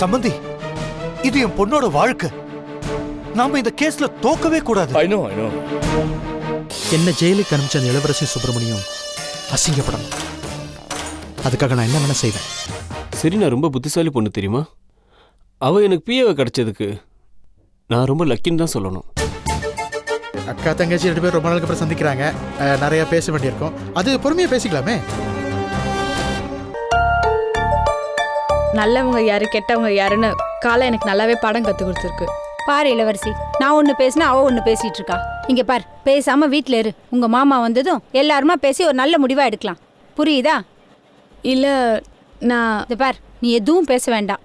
சம்பந்தி, இது என் பொண்ணோட வாழ்க்கை. நாம இந்த கேஸ்ல தோக்கவே கூடாது. என்ன ஜெயிலுக்கு அனுப்பிச்ச அந்த இளவரசி சுப்பிரமணியம் அசிங்கப்படணும். அதுக்காக நான் என்ன வேணா செய்வேன். சரி, நான் ரொம்ப புத்திசாலி பொண்ணு தெரியுமா? அவ எனக்கு பிஏவை கிடைச்சதுக்கு நான் ரொம்ப லக்கின்னு தான் சொல்லணும். அக்கா தங்கச்சி 2 பேர் ரொம்ப நாளுக்கு அப்புறம் சந்திக்கிறாங்க. நிறைய பேச வேண்டியிருக்கும். அது பொறுமையா பேசிக்கலாமே. நல்லவங்க யாரு கெட்டவங்க யாருன்னு காலம் எனக்கு நல்லாவே பாடம் கத்து கொடுத்துருக்கு. பாரு இளவரசி, நான் ஒன்று பேசினா அவ ஒன்று பேசிட்டு இருக்கா. இங்க பார், பேசாம வீட்டில் இரு. உங்க மாமா வந்ததும் எல்லாருமா பேசி ஒரு நல்ல முடிவா எடுக்கலாம். புரியுதா? இல்ல, நான் இந்த பார், நீ எதுவும் பேச வேண்டாம்.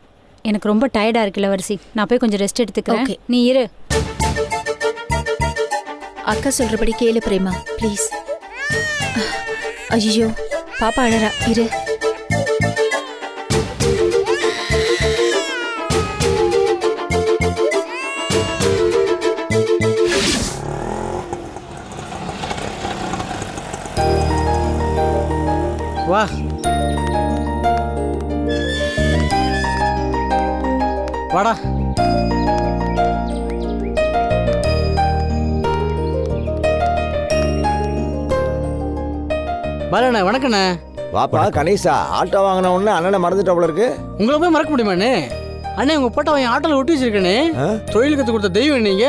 எனக்கு ரொம்ப டயர்டா இருக்கு இளவரசி. நான் போய் கொஞ்சம் ரெஸ்ட் எடுத்துக்கிறேன். நீ இரு. அக்கா சொல்றபடி கேளு பிரேமா, ப்ளீஸ். ஐயோ, பாப்பா அழறா, இரு. வா. வாடா. பாலண்ணே, வணக்கண்ணே. வாப்பா கணேசா, ஆட்டோ வாங்கின உடனே அண்ணனை மறந்துட்டவள இருக்கு. உங்களை போய் மறக்க முடியுமாண்ணே? அண்ணே, உங்க போட்டோ என் ஆட்டோல ஒட்டி வச்சிருக்கேனே. தொழில் கத்து கொடுத்த தெய்வம் நீங்க.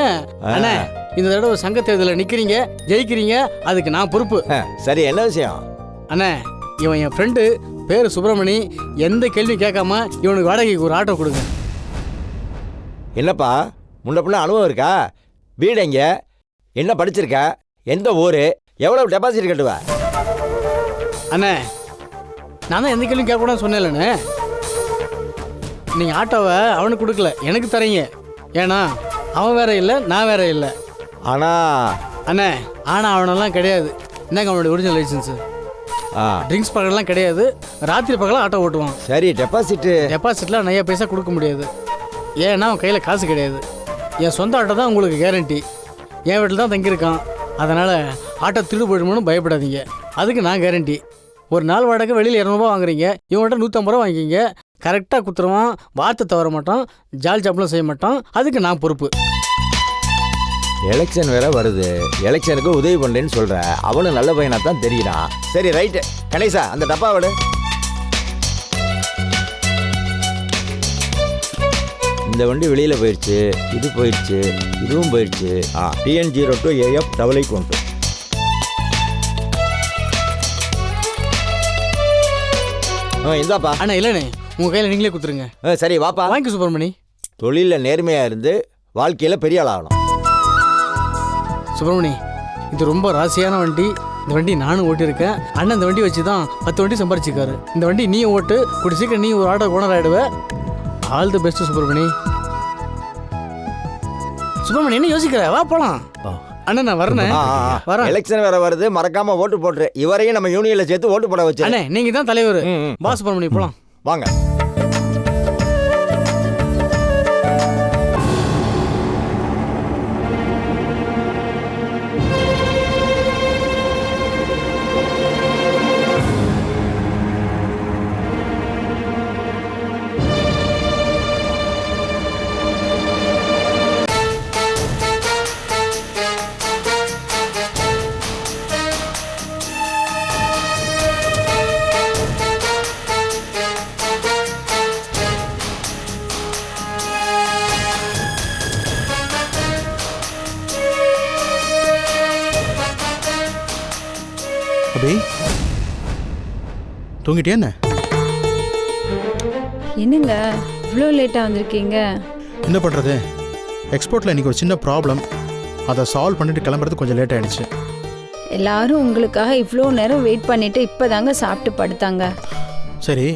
அண்ணே, இந்த தடவை சங்க தேர்தலில் நிக்கிறீங்க, ஜெயிக்கிறீங்க, அதுக்கு நான் பொறுப்பு. சரி, என்ன விஷயம்? அண்ணே, இவன் என் ஃப்ரெண்டு, பேரு சுப்பிரமணி. எந்த கேள்வி கேட்காம இவனுக்கு வாடகைக்கு ஒரு ஆட்டோ கொடுங்க. என்னப்பா, முன்ன பின்ன அனுபவம் இருக்கா? வீடு எங்க? என்ன படிச்சிருக்க? எந்த ஊரு? எவ்வளவு டெபாசிட் கட்டுவ? அண்ணே, நான் தான் எந்த கேள்வியும் கேட்கக்கூடாதுன்னு சொன்னேன்லண்ணே. நீங்கள் ஆட்டோவை அவனுக்கு கொடுக்கல, எனக்கு தரீங்க. ஏன்னா அவன் வேற இல்லை, நான் வேற இல்லை. அண்ணே, அவனெல்லாம் கிடையாது. என்னங்க அவனுடைய ஒரிஜினல் லைசன்ஸு? ட்ரிங்க்ஸ் பகலாம் கிடையாது. ராத்திரி பகலாம் ஆட்டோ ஓட்டுவான். சரி, டெபாசிட்லாம் நிறைய பைசா கொடுக்க முடியாது. ஏன்னா அவன் கையில் காசு கிடையாது. என் சொந்த ஆட்டோ தான் உங்களுக்கு கேரண்டி. என் வீட்டில் தான் தங்கியிருக்கான். அதனால் ஆட்டோ திருடு போயிடுமோன்னு பயப்படாதீங்க. அதுக்கு நான் கேரண்டி. ஒரு நாள் வாடகை வெளியில் 200 வாங்குறீங்க, இவன்கிட்ட 150 ரூபா வாங்கிக்கிங்க. கரெக்டாக குத்துருவான், வார்த்தை தவற மாட்டான், ஜால் ஜாப்லாம் செய்ய மாட்டான். அதுக்கு நான் பொறுப்பு. எலெக்ஷன் வேற வருது, எலெக்ஷனுக்கு உதவி பண்ணுறேன்னு சொல்கிற. அவனும் நல்ல பையனா தான் தெரியுறான். சரி, ரைட்டு. கணேசா, அந்த டப்பா விடு. இந்த வண்டி வெளியில் போயிடுச்சு, இது போயிடுச்சு, இதுவும் போயிடுச்சு. TN02 AF 8812. இந்தாப்பா. அண்ணா, இல்லைண்ணே, உங்கள் கையில் நீங்களே கொடுத்துருங்க. சரி, வாப்பா. வாங்கி சுப்பிரமணி. தொழிலில் நேர்மையாக இருந்து வாழ்க்கையில் பெரிய ஆள் ஆகணும். சுப்பிரமணி, இது ரொம்ப ராசியான வண்டி. இந்த வண்டி நானும் ஓட்டியிருக்கேன். அண்ணன் இந்த வண்டி வச்சு தான் 10 வண்டி சம்பாரிச்சிருக்காரு. இந்த வண்டி நீ ஓட்டு, கூடி சீக்கிரம் நீ ஒரு ஆட்டோ ஓனர் ஆகிடுவ. All the best Subramani. Subramani, என்ன யோசிக்கிற? வா போலாம். அண்ணா, நான் வரேன். எலெக்ஷன் வேற வருது, மறக்காம ஓட்டு போட்டுரு. இவரையும் நம்ம யூனியன்ல சேர்த்து ஓட்டு போட வச்சு. அண்ணே, நீங்க தான் தலைவர். வா சுப்பிரமணி, போலாம். வாங்க. அபி, தூங்கிட்டே என்ன? என்னங்க இவ்வளோ லேட்டாக வந்திருக்கீங்க? என்ன பண்ணுறது, எக்ஸ்போர்ட்டில் இன்றைக்கி ஒரு சின்ன ப்ராப்ளம். அதை சால்வ் பண்ணிட்டு கிளம்புறது கொஞ்சம் லேட் ஆகிடுச்சு. எல்லாரும் உங்களுக்காக இவ்வளோ நேரம் வெயிட் பண்ணிட்டு இப்போ தாங்க சாப்பிட்டு படுத்தாங்க. சரி,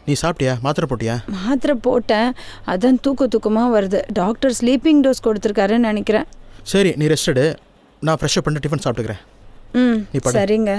நீ சாப்பிட்டியா? மாத்திரை போட்டியா? மாத்திரை போட்டேன், அதான் தூக்கமாக வருது. டாக்டர் ஸ்லீப்பிங் டோஸ் கொடுத்துருக்காருன்னு நினைக்கிறேன். சரி, நீ ரெஸ்ட் எடு. நான் ஃப்ரெஷ்ஷப் பண்ணிட்டு டிஃபன் சாப்பிட்டுக்கிறேன். சரிங்க.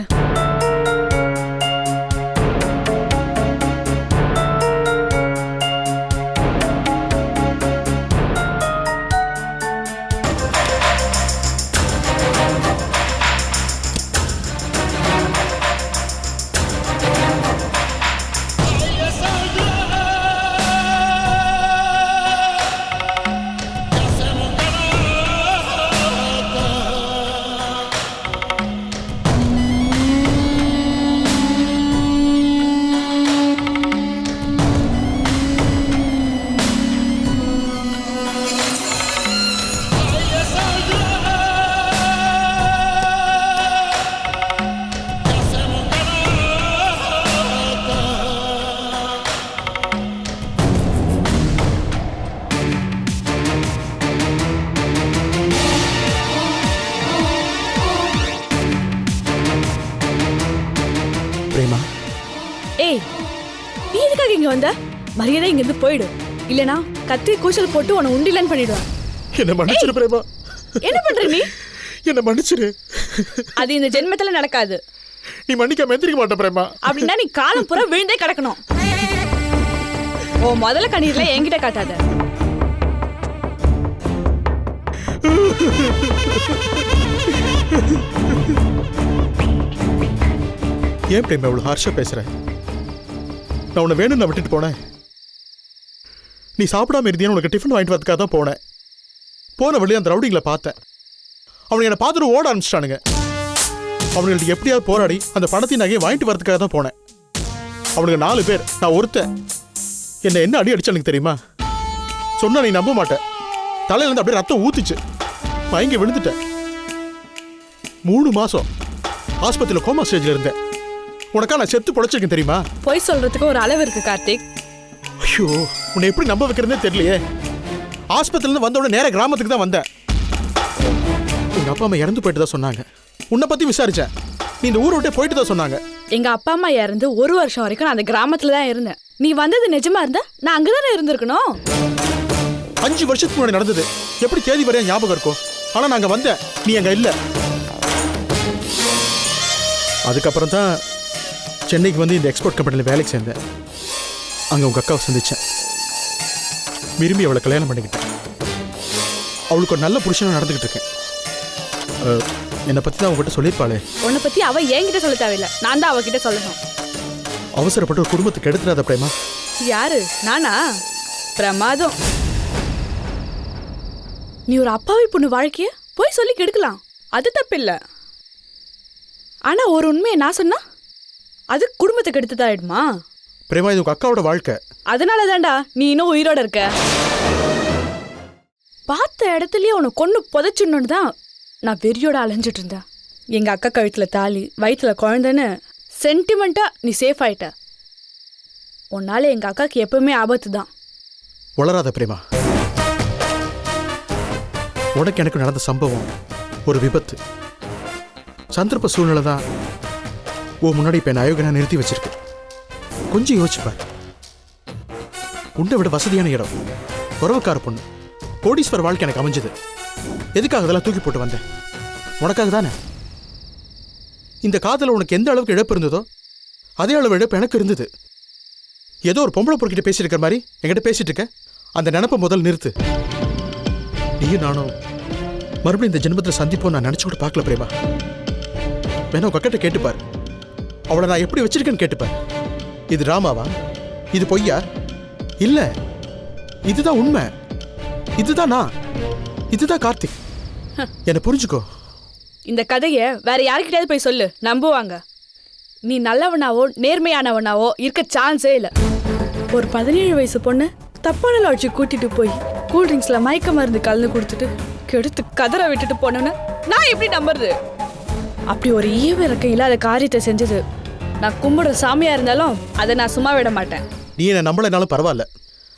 இங்க வந்த மரியாதை இங்க இருந்து போயிடு, இல்லனா கத்தி கூச்சல் போட்டு உன்னை உண்டிலன் பண்ணிடுவேன். என்ன மன்னிச்சிரு பிரேமா. என்ன பண்ற நீ? என்ன மன்னிச்சிரு. அது இந்த ஜென்மத்துல நடக்காது. நீ மன்னிக்காம எந்திரிக்க மாட்ட பிரேமா. அப்படின்னா நீ காலம் பூரா விழுந்தே கிடக்கணும். ஓ முதல்ல கண்ணீர்ல என்கிட்ட காட்டாத. ஏன் பிரேமா இவ்வளவு ஹார்ஷா பேசுற? நான் உன்னை வேணும் நான் விட்டுட்டு போனேன். நீ சாப்பிடாம இருந்தியான்னு உனக்கு டிஃபன் வாங்கிட்டு வரதுக்காக தான் போனேன். போன வழியா அந்த ரவுடிங்களை பார்த்தேன். அவனுக்கு என்னை பார்த்துட்டு ஓட ஆரம்பிச்சிட்டானுங்க. அவனுங்களுக்கு எப்படியாவது போராடி அந்த பணத்தை நகையை வாங்கிட்டு வரதுக்காக தான் போனேன். அவனுக்கு 4 பேர், நான் ஒருத்தன். என்னை என்ன அடி அடிச்சானுங்க தெரியுமா? சொன்னா நீ நம்ப மாட்டேன். தலையில இருந்து அப்படியே ரத்தம் ஊத்துச்சு. மயங்கி விழுந்துட்டேன். 3 மாசம் ஆஸ்பத்திரியில் கோமா ஸ்டேஜில் இருந்தேன். உனக்கா நான் செத்து பொழைச்சிருக்கேன் தெரியுமா? போய் சொல்றதுக்கு ஒரு அளவு இருக்கு கார்த்திக். ஐயோ, உன்னை எப்படி நம்ப வைக்கிறதே தெரியலையே. ஆஸ்பத்திரிலேருந்து வந்த உடனே நேர கிராமத்துக்கு தான் வந்தேன். எங்க அப்பா அம்மா இறந்து போயிட்டு தான் சொன்னாங்க. உன்னை பத்தி விசாரிச்சேன். நீ இந்த ஊரை விட்டே போயிட்டு தான் சொன்னாங்க. எங்க அப்பா அம்மா இறந்து 1 வருஷம் வரைக்கும் நான் அந்த கிராமத்துல தான் இருந்தேன். நீ வந்தது நிஜமா இருந்தா நான் அங்கதானே இருந்திருக்கணும். 5 வருஷத்துக்கு முன்னாடி நடந்தது. எப்படி தேதி வரையா ஞாபகம் இருக்கும். ஆனா நாங்க வந்தேன், நீ அங்க இல்ல. அதுக்கப்புறம் தான் சென்னைக்கு வந்து இந்த எக்ஸ்போர்ட் கம்பெனியில் வேலைக்கு சேர்ந்தேன். அங்கே உங்கள் அக்காவை சந்தித்தேன். விரும்பி அவளை கல்யாணம் பண்ணிக்கிட்டேன். அவளுக்கு ஒரு நல்ல புருஷனாக நடந்துக்கிட்டு இருக்கேன். என்னை பற்றி தான் அவங்ககிட்ட சொல்லியிருப்பாளே. உன்னை பத்தி அவ என்கிட்ட சொல்ல தேவையில்லை, நான் தான் அவகிட்ட சொல்லணும். அவசரப்பட்டு ஒரு குடும்பத்துக்கு எடுத்துடாத பிரேமா. யாரு? நானா? பிரமாதம். நீ ஒரு அப்பாவி பொண்ணு வாழ்க்கைய போய் சொல்லி கெடுக்கலாம், அது தப்பில்லை. ஆனா ஒரு உண்மையை நான் சொன்னா அது குடும்பத்தை கெடுத்துதான் ஆயிடுமா? பிரேமா, இது உங்க அக்காவோட வாழ்க்கை. அதனால தான்டா நீ இன்னும் உயிரோட இருக்க. பார்த்த இடத்துலயே உன்னை கொண்டு புதைச்சுன்னு தான் நான் வெறியோட அலைஞ்சிட்டு இருந்தேன். எங்க அக்கா கழுத்துல தாலி, வயிற்றுல குழந்தைன்னு சென்டிமெண்டா நீ சேஃப் ஆயிட்ட. உன்னால எங்க அக்காக்கு எப்பவுமே ஆபத்து தான். வளராத பிரேமா. உனக்கு எனக்கு நடந்த சம்பவம் ஒரு விபத்து. சந்தர்ப்ப சூழ்நிலை தான் முன்னாடி இப்ப என்ன அயோகனா நிறுத்தி வச்சிருக்கு. கொஞ்சம் யோசிச்சுப்பார். உன்னை விட வசதியான இடம், உறவுக்கார பொண்ணு, கோடீஸ்வர் வாழ்க்கை எனக்கு அமைஞ்சது. எதுக்காக அதெல்லாம் தூக்கி போட்டு வந்தேன்? உனக்காக தானே. இந்த காதல உனக்கு எந்த அளவுக்கு இழப்பு இருந்ததோ அதே அளவு இழப்பு எனக்கு இருந்தது. ஏதோ ஒரு பொம்பளை பொறுக்கிட்ட பேசிட்டு இருக்கிற மாதிரி என்கிட்ட பேசிட்டு இருக்க. அந்த நினைப்பை முதல் நிறுத்து. நீயும் நானும் மறுபடியும் இந்த ஜென்மத்தில் சந்திப்போம் நான் நினைச்சு கூட பார்க்கல பிரேமா. வேணா உங்க அக்கிட்ட கேட்டுப்பார். அவளை நான் எப்படி வச்சிருக்கேன்னு கேட்டுப்பார். இது ராமாவா? இது பொய்யா? இல்ல, இதுதான் உண்மை. இதுதான் நான். இதுதான் கார்த்திக். என்ன புரிஞ்சுக்கோ. இந்த கதைய வேற யாருக்கிட்டயாவது போய் சொல்லு, நம்புவாங்க. நீ நல்லவனாவோ நேர்மையானவனாவோ இருக்க சான்ஸே இல்லை. ஒரு 17 வயசு பொண்ணு தப்பான லாட்ஜி கூட்டிட்டு போய் கூல்ட்ரிங்க்ஸ்ல மயக்க மருந்து கலந்து கொடுத்துட்டு கெடுத்து கதற விட்டுட்டு போனோன்னு நான் எப்படி நம்புறது? அப்படி ஒரு ஈவ இறக்க இல்லாத காரியத்தை செஞ்சது நான் கும்பிடுற சாமியா இருந்தாலும் அதை நான் சும்மா விட மாட்டேன். நீ என்ன நம்பலனாலும் பரவாயில்ல.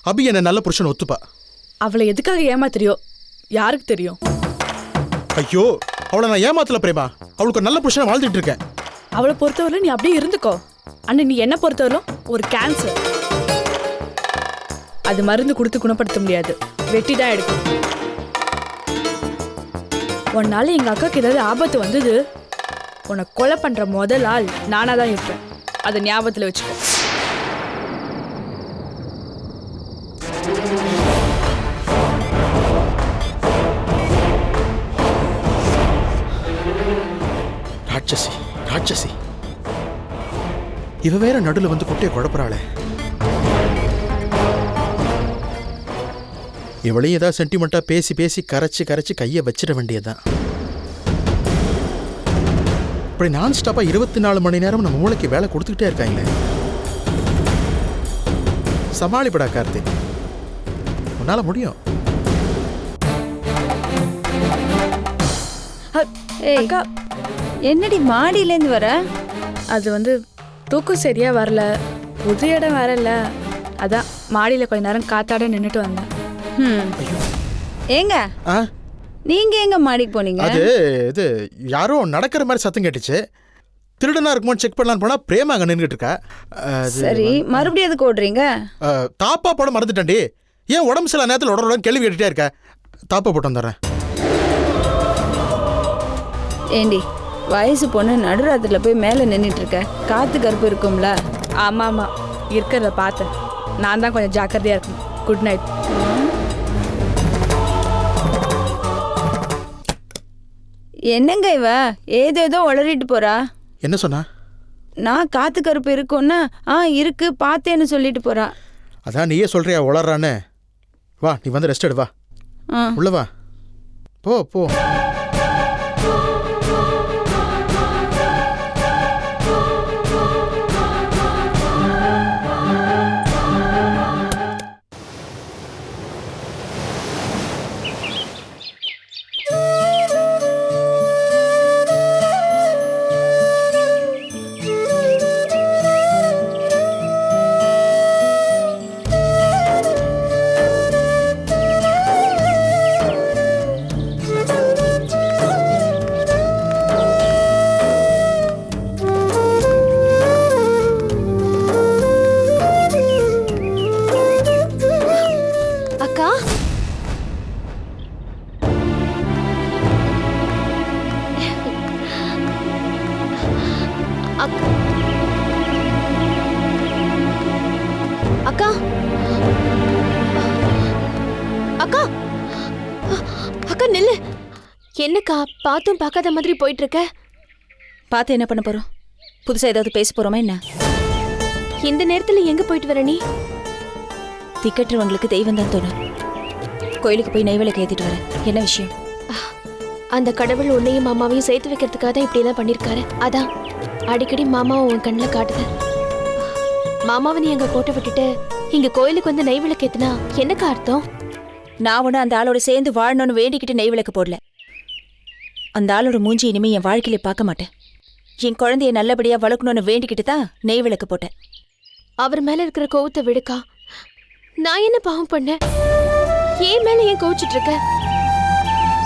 அபி என்ன நல்ல புருஷன் ஒத்துப்பா. அவளை எதுக்காக ஏமாத்துறியோ யாருக்கு தெரியும்? ஐயோ, அவளை நான் ஏமாத்தல பிரேமா. அவளுக்கு ஒரு நல்ல புருஷனை வாழ்ந்துட்டு இருக்கேன். அவளை பொறுத்தவரை நீ அப்படியே இருந்துக்கோ. ஆனா நீ என்ன பொறுத்தவரை ஒரு கேன்சர். அது மருந்து கொடுத்து குணப்படுத்த முடியாது, வெட்டி தான் எடுக்கும். உன்னால எங்க அக்காக்கு ஏதாவது ஆபத்து வந்தது, உன்னை கொலை பண்ற முதல் ஆள் நானா தான் இருப்பேன். அதை ஞாபகத்துல வச்சுக்கோ. ராட்சசி, ராட்சசி. இவ வேற நடுல வந்து குட்டையை குழப்பறாளே. இவளையும் ஏதாவது சென்டிமெண்டா பேசி பேசி கரைச்சு கரைச்சு கையை வச்சிட வேண்டியதுதான். இப்படி நான் ஸ்டாப்பா 24 மணி நேரம் நம்ம மூளைக்கு வேலை கொடுத்துக்கிட்டே இருக்காங்களே. சமாளிப்படா கார்த்திக், உன்னால முடியும். அக்கா, என்னடி மாடியிலேருந்து வர? அது வந்து தூக்கம் சரியா வரல, புது இடம் வரல, அதான் மாடியில கொஞ்ச நேரம் காத்தாட நின்றுட்டு வந்தேன். ஏங்க, நீங்க எங்க மாடிக்கு போனீங்க? அது இது யாரோ நடக்கிற மாதிரி சத்தம் கேட்டுச்சு. திருடனா இருக்குமோன்னு செக் பண்ணலான்னு போனா பிரேமா அங்கே நின்றுட்டு இருக்கா. சரி, மறுபடியும் எதுக்கு ஓடுறீங்க? தாப்பா போட மறந்துட்டேன்டி. ஏன் உடம்பு சில நேரத்தில் உடனே கேள்வி கேட்டுட்டே இருக்க. தாப்பா போட்டு வந்துடுறேன். ஏண்டி, வயசு பொண்ணு நடுராத்திரில போய் மேலே நின்றுட்டு இருக்க, காத்து கருப்பு இருக்கும்ல? ஆமாம் ஆமாம், இருக்கிறத பார்த்தேன். நான் தான் கொஞ்சம் ஜாக்கிரதையாக இருக்கணும். Good night. என்னங்க இவ ஏதேதோ உளறிட்டு போறா? என்ன சொன்னா? நான் காத்து கருப்பு இருக்கும்னா இருக்கு பார்த்தேன்னு சொல்லிட்டு போறா. அதான் நீயே சொல்றியா உளறான்னு. வா, நீ வந்து ரெஸ்ட் எடு. வா உள்ள வா. போ போ. அக்கா அக்கா அக்கா நில்லு. என்னக்கா பார்த்தும் பார்க்காத மாதிரி போயிட்டு இருக்க? பார்த்து என்ன பண்ண போறோம்? புதுசா ஏதாவது பேச போறோமா என்ன? இந்த நேரத்துல எங்க போயிட்டு வர நீ? திக்கற்றவங்களுக்கு தெய்வம் தான் தோணும். கோயிலுக்கு போய் நெய்வேலைக்கு ஏத்திட்டு வரேன். என்ன விஷயம்? அந்த கடவுள் உன்னையும் மாமாவையும் சேர்த்து வைக்கிறதுக்காக தான் இப்படி எல்லாம் பண்ணிருக்காரு. அதான் அடிக்கடி மாமாவை உன் கண்ணில் காட்டுது. மாமாவை நீ எங்க கோட்டை விட்டுட்டு இங்க கோயிலுக்கு வந்து நெய் விளக்கு ஏத்துனா என்னக்கா அர்த்தம்? நான் ஒன்று அந்த ஆளோட சேர்ந்து வாழணும்னு வேண்டிக்கிட்டு நெய் விளக்கு போடல. அந்த ஆளோட மூஞ்சி இனிமே என் வாழ்க்கையில பார்க்க மாட்டேன். என் குழந்தைய நல்லபடியா வளர்க்கணும்னு வேண்டிக்கிட்டு தான் நெய் விளக்கு போட்டேன். அவர் மேல இருக்கிற கோவத்தை விடுக்கா. நான் என்ன பாவம் பண்ணேன்? ஏன் மேல ஏன் கோவிச்சிட்டு இருக்க?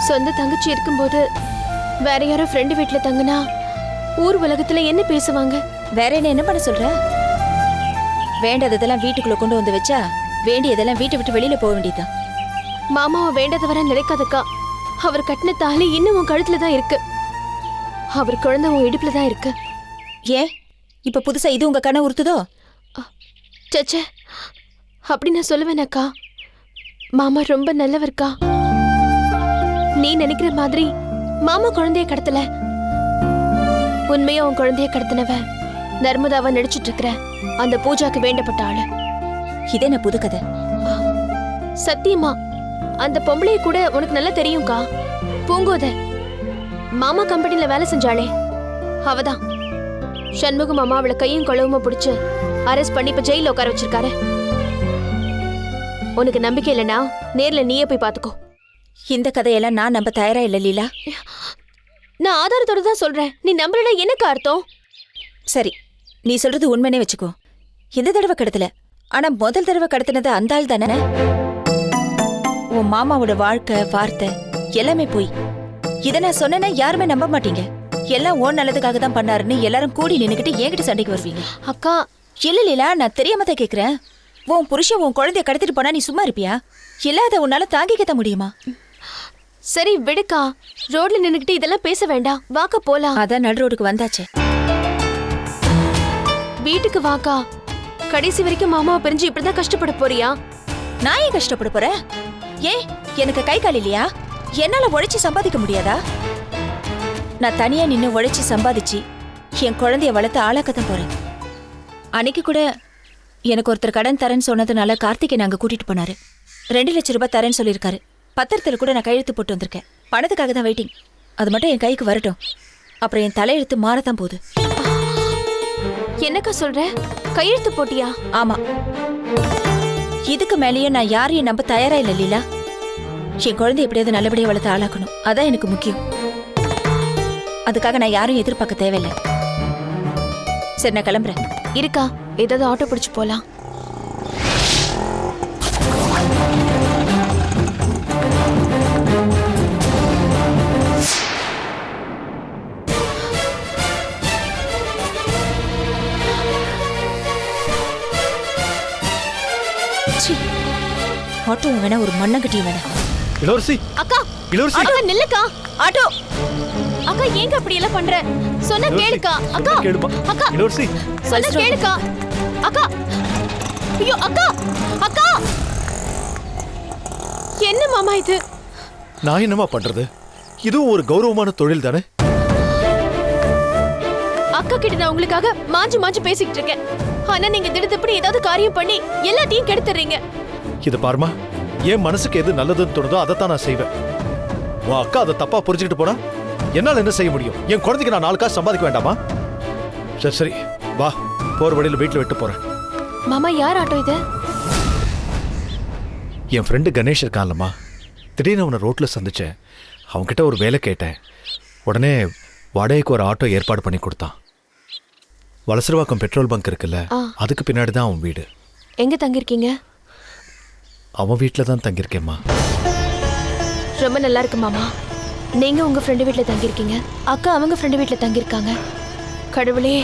சொந்த தங்கச்சி இருக்கும்போது வேற யாரோ ஃப்ரெண்டு வீட்டுல தங்குனா ஊர் உலகத்துல என்ன பேசுவாங்க? வேற என்ன பண்ண சொல்ற? வேண்டதெல்லாம் வீட்டுக்குள்ள கொண்டு வந்து வச்சா வேண்டியதெல்லாம் வீட்டை விட்டு வெளியில போக வேண்டியதுதான். மாமாவை வேண்டது வர நினைக்காதக்கா. அவர் கட்டின தாலி இன்னும் உன் கழுத்துல தான் இருக்கு. அவர் குழந்தை உன் இடுப்புல தான் இருக்கு. ஏன் இப்ப புதுசா இது உங்க கண்ணை உறுத்துதோ? சச்சே, அப்படி நான் சொல்லுவேனக்கா. மாமா ரொம்ப நல்லவர்க்கா. நீ நினைக்கிற மாதிரி மாமா குழந்தைய கடத்தல. உண்மையா உன் குழந்தைய கடத்தினவ நர்மதாவை நடிச்சிட்டு இருக்கிற அந்த பூஜாக்கு வேண்டப்பட்ட ஆளு. இதே என்ன புது கதை? சத்தியமா அந்த பொம்பளைய கூட உனக்கு நல்லா தெரியும்க்கா. பூங்கோத மாமா கம்பெனில வேலை செஞ்சாளே அவதான். சண்முகம் மாமா அவளை கையும் கொள்ளவுமா பிடிச்சு அரெஸ்ட் பண்ணி இப்ப ஜெயில உட்கார வச்சிருக்காரு. உனக்கு நம்பிக்கை இல்லைன்னா நேர்ல நீயே போய் பாத்துக்கோ. இந்த கதையெல்லாம் நான் நம்ப தயாரா இல்ல லீலா. நான் ஆதாரத்தோட தான் சொல்றேன். நீ நம்பலனா எனக்கு அர்த்தம்? சரி, நீ சொல்றது உண்மைனே வச்சுக்கோ. இந்த தடவை கடத்தல, ஆனா முதல் தடவை கடத்தினது அந்த ஆள் தானே. உன் மாமாவோட வாழ்க்கை வார்த்தை எல்லாமே போய். இதை நான் சொன்னேன்னா யாருமே நம்ப மாட்டீங்க. எல்லாம் ஓன் நல்லதுக்காக தான் பண்ணாருன்னு எல்லாரும் கூடி நின்னுக்கிட்டு என்கிட்ட சண்டைக்கு வருவீங்க. அக்கா இல்ல லீலா, நான் தெரியாம தான் கேக்குறேன். உன் புருஷன் உன் குழந்தைய கடத்திட்டு போனா நீ சும்மா இருப்பியா? இல்லாத உன்னால தாங்கிக்கத்த முடியுமா? சரி விடுக்கா. ரோட்ல நின்னுக்கிட்டு இதெல்லாம் பேச வேண்டாம். வாக்க போலாம். அதான் நடு ரோடுக்கு வந்தாச்சே. வீட்டுக்கு வாக்கா. கடைசி வரைக்கும் மாமாவை பிரிஞ்சு இப்படிதான் கஷ்டப்பட போறியா? நான் ஏன் கஷ்டப்பட போறேன்? ஏன் எனக்கு கை கால் இல்லையா? என்னால உழைச்சி சம்பாதிக்க முடியாதா? நான் தனியா நின்னு உழைச்சி சம்பாதிச்சு என் குழந்தைய வளர்த்து ஆளாக்கத்தான் போறேன். அன்னைக்கு கூட எனக்கு ஒருத்தர் கடன் தரேன்னு சொன்னதுனால கார்த்திகை நாங்க கூட்டிட்டு போனாரு. 2 லட்சம் ரூபாய் தரேன்னு சொல்லியிருக்காரு. பத்திரத்துல கூட நான் கையெழுத்து போட்டு வந்திருக்கேன். பணத்துக்காக தான் வெயிட்டிங். அது மட்டும் என் கைக்கு வரட்டும். அப்புறம் என் தலையெழுத்து மாறத்தான் போகுது. என்னக்கா சொல்ற? கையெழுத்து போட்டியா? ஆமா. இதுக்கு மேலேயும் நான் யாரையும் நம்ப தயாரா இல்ல லீலா. என் குழந்தை எப்படியாவது நல்லபடியா வளர்த்து ஆளாக்கணும். அதான் எனக்கு முக்கியம். அதுக்காக நான் யாரையும் எதிர்பார்க்க தேவையில்லை. சரி, நான் கிளம்புறேன். இருக்கா, ஏதாவது ஆட்டோ பிடிச்சு போலாம். ஆட்டோவும் வேணா ஒரு மண்ணங்கட்டியும் வேணா. இளவரசி அக்கா இளவரசி அக்கா நில்லுக்கா. ஆட்டோ. அக்கா ஏங்க அப்படி எல்லாம் பண்ற? சொன்னா கேளுக்கா. அக்கா கேளுமா அக்கா இளவரசி சொன்னா கேளுக்கா. அக்கா ஐயோ அக்கா அக்கா என்ன மாமா இது? நான் என்னமா பண்றது? இதுவும் ஒரு கௌரவமான தொழில் தானே. அக்கா கிட்ட நான் உங்களுக்காக மாஞ்சு மாஞ்சு பேசிக்கிட்டு இருக்கேன். ஆனா நீங்க திடீர்னு ஏதாவது காரியம் பண்ணி எல்லாத்தையும் கெடுத்துறீங்க. இது பாருமா, என் மனசுக்கு எது நல்லதுன்னு தோணுதோ அதைத்தான் நான் செய்வேன். உன் அக்கா அதை தப்பா புரிஞ்சுக்கிட்டு போனா என்னால என்ன செய்ய முடியும்? என் குழந்தைக்கு நான் 4 காசு சம்பாதிக்க வேண்டாமா? சரி சரி வா, போற வழியில வீட்டுல விட்டு போறேன். மாமா யார் ஆட்டோ இது? என் ஃப்ரெண்டு கணேஷ் இருக்கான்லம்மா, திடீர்னு அவனை ரோட்ல சந்திச்சேன். அவன்கிட்ட ஒரு வேலை கேட்டேன். உடனே வாடகைக்கு ஒரு ஆட்டோ ஏற்பாடு பண்ணி கொடுத்தான். வலசரவாக்கம் பெட்ரோல் பங்க் இருக்குல்ல, அதுக்கு பின்னாடி தான் அவன் வீடு. எங்க தங்கிருக்கீங்க? அவன் வீட்டில் தான் தங்கியிருக்கேம்மா. ரொம்ப நல்லா இருக்கு மாமா. நீங்க உங்க ஃப்ரெண்டு வீட்ல தங்கிருக்கீங்க, அக்கா அவங்க ஃப்ரெண்டு வீட்ல தங்கிருக்காங்க. கடவுளே,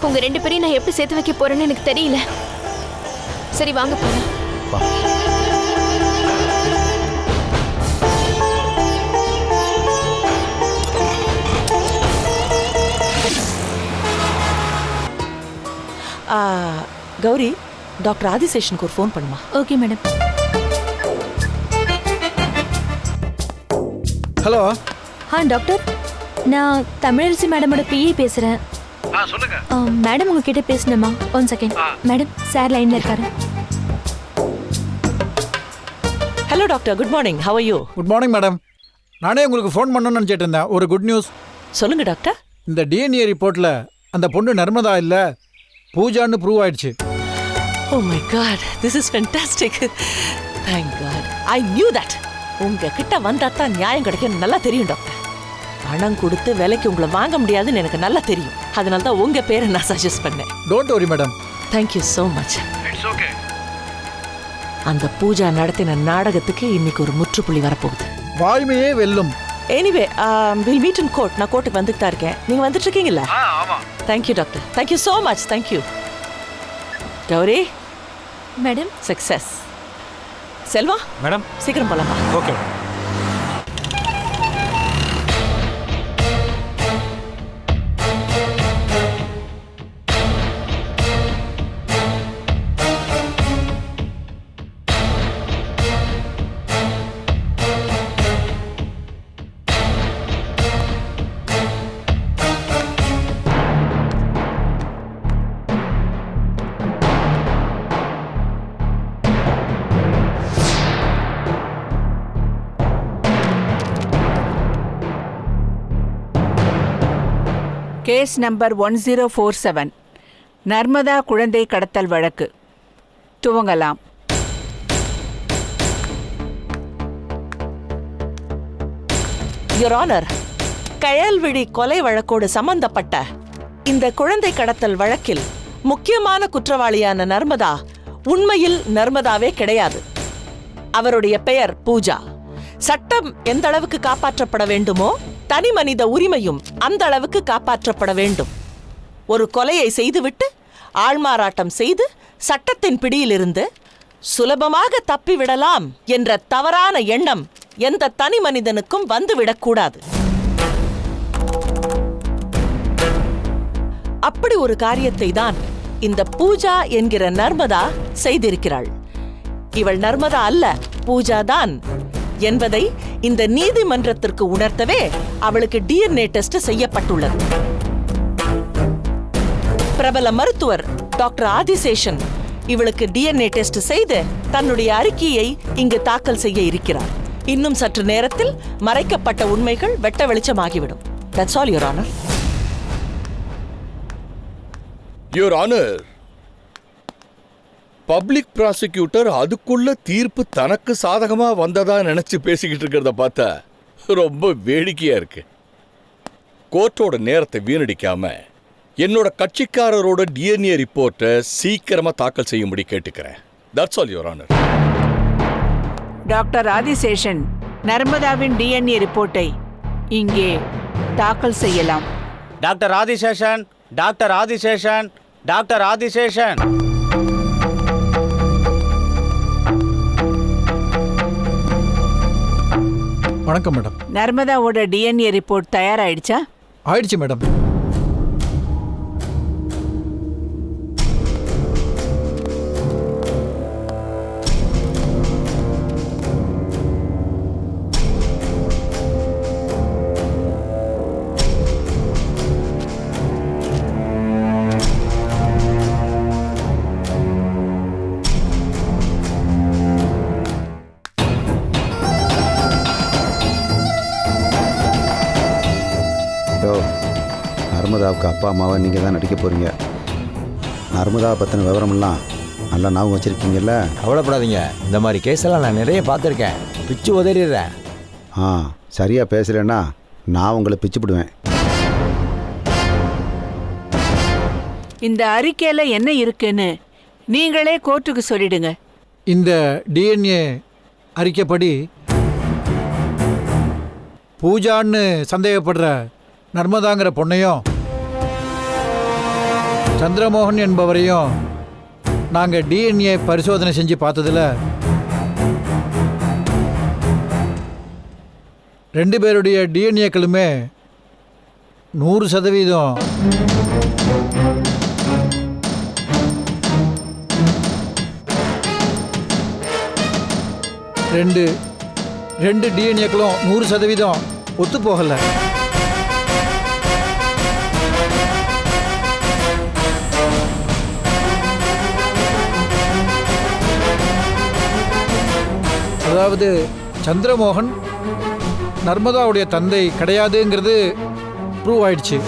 உங்க 2 பேரையும் நான் எப்படி சேர்த்து வைக்க போறேன்னு எனக்கு தெரியல. சரி வாங்க போலாம். வா. கௌரி, டாக்டர் ஆதிசேஷனுக்கு ஒரு ஃபோன் பண்ணுமா? Okay madam. ஹலோ. டாக்டர், நான் தமிழரசி மேடமோட பிஏ பேசுறேன். சொல்லுங்க. மேடம் உங்ககிட்ட பேசணுமா? 1 செகண்ட். மேடம், சார் லைன்ல இருக்காரு. Hello doctor, good morning. How are you? Good morning madam. நானே உங்களுக்கு ஃபோன் பண்ணணும்னு நினச்சிட்டு இருந்தேன். ஒரு குட் நியூஸ். சொல்லுங்க டாக்டர். இந்த டிஎன்ஏ ரிப்போர்ட்டில் அந்த பொண்ணு நர்மதா இல்லை, பூஜான்னு ப்ரூவ் ஆயிடுச்சு. Oh my god, this is fantastic. Thank god. I knew that. உங்ககிட்ட வந்தா தான் நியாயம் கிடைக்கும் நல்லா தெரியும் டாக்டர். பணம் கொடுத்து விலைக்கு உங்களை வாங்க முடியாதுன்னு எனக்கு நல்லா தெரியும். அதனால தான் உங்க பேரை நான் சஜஸ்ட் பண்ணேன். Don't worry madam. Thank you so much. அந்த பூஜா நடத்தின நாடகத்துக்கு இன்னைக்கு ஒரு முற்றுப்புள்ளி வரப்போகுது. வாய்மையே வெல்லும். Anyway, will meet in court. நான் கோர்ட்டுக்கு வந்துட்டு தான் இருக்கேன். நீங்க வந்துட்டு இருக்கீங்களா? Thank you doctor. Thank you so much. Thank you. Gowri madam, success. Selva madam சீக்கிரம் போலாமா? ஓகே. கேஸ் நம்பர் 1047, நர்மதா குழந்தை கடத்தல் வழக்கு. துவங்கலாம். யுவர் ஆனர், கயல்விழி கொலை வழக்கோடு சம்பந்தப்பட்ட இந்த குழந்தை கடத்தல் வழக்கில் முக்கியமான குற்றவாளியான நர்மதா உண்மையில் நர்மதாவே கிடையாது. அவருடைய பெயர் பூஜா. சட்டம் எந்த அளவுக்கு காப்பாற்றப்பட வேண்டுமோ தனி மனித உரிமையும் அந்த அளவுக்கு காப்பாற்றப்பட வேண்டும். ஒரு கொலையை செய்துவிட்டு ஆள்மாறாட்டம் செய்து சட்டத்தின் பிடியிலிருந்து சுலபமாக தப்பிவிடலாம் என்ற தவறான எண்ணம் எந்த தனி மனிதனுக்கும் வந்துவிடக்கூடாது. அப்படி ஒரு காரியத்தை தான் இந்த பூஜா என்கிற நர்மதா செய்திருக்கிறாள். இவள் நர்மதா அல்ல, பூஜா தான் என்பதை இந்த நீதிமன்றத்திற்கு உணர்த்தவே அவளுக்கு டிஎன்ஏ டெஸ்ட் செய்யப்பட்டுள்ளது. பிரபல மருத்துவர் டாக்டர் ஆதிசேஷன் இவளுக்கு டிஎன்ஏ டெஸ்ட் செய்து தன்னுடைய அறிக்கையை இங்கு தாக்கல் செய்ய இருக்கிறார். இன்னும் சற்று நேரத்தில் மறைக்கப்பட்ட உண்மைகள் வெட்ட வெளிச்சமாகிவிடும். That's all, Your Honor. Your Honor, public prosecutor அதுக்குள்ள தீர்ப்பு தனக்கு சாதகமா வந்ததா நினைச்சு பேசிக்கிட்டு இருக்கிறத பார்த்தா ரொம்ப வேடிக்கையா இருக்கு. கோர்ட்டோட நேரத்தை வீணடிக்காம என்னோட கட்சிக்காரரோட டிஎன்ஏ ரிப்போர்ட்டை சீக்கிரமா தாக்கல் செய்யும்படி கேட்டுக்கிறேன். That's all, Your Honor. Doctor Adiseshan, நர்மதாவின் டிஎன்ஏ ரிப்போர்ட்டை இங்கே தாக்கல் செய்யலாம். Doctor Adiseshan, doctor Adiseshan, doctor Adiseshan. வணக்கம் மேடம். நர்மதாவோட டிஎன்ஏ ரிப்போர்ட் தயாராயிடுச்சா? ஆயிடுச்சு மேடம். நர்மதாவுக்கு அப்பா அம்மாவை நீங்கள் தான் நடிக்க போகிறீங்க. நர்மதாவை பற்றின விவரமெல்லாம் நல்லா ஞாபகம் வச்சுருக்கீங்கல்ல? கவலைப்படாதீங்க, இந்த மாதிரி கேஸெல்லாம் நான் நிறைய பார்த்துருக்கேன். பிச்சு உதறிடுறேன். சரியாக பேசலைன்னா நான் உங்களை பிச்சுப்பிடுவேன். இந்த அறிக்கையில என்ன இருக்குன்னு நீங்களே கோர்ட்டுக்கு சொல்லிடுங்க. இந்த டிஎன்ஏ அறிக்கைப்படி பூஜான்னு சந்தேகப்படுற நர்மதாங்கிற பொண்ணையும் சந்திரமோகன் என்பவரையும் நாங்கள் டிஎன்ஏ பரிசோதனை செஞ்சு பார்த்ததில் 2 பேருடைய டிஎன்ஏக்களுமே 100% ரெண்டு டிஎன்ஏக்களும் 100% ஒத்து போகலை. அதாவது சந்திரமோகன் நர்மதாவுடைய தந்தை கிடையாதுங்கிறது ப்ரூவ் ஆயிடுச்சு.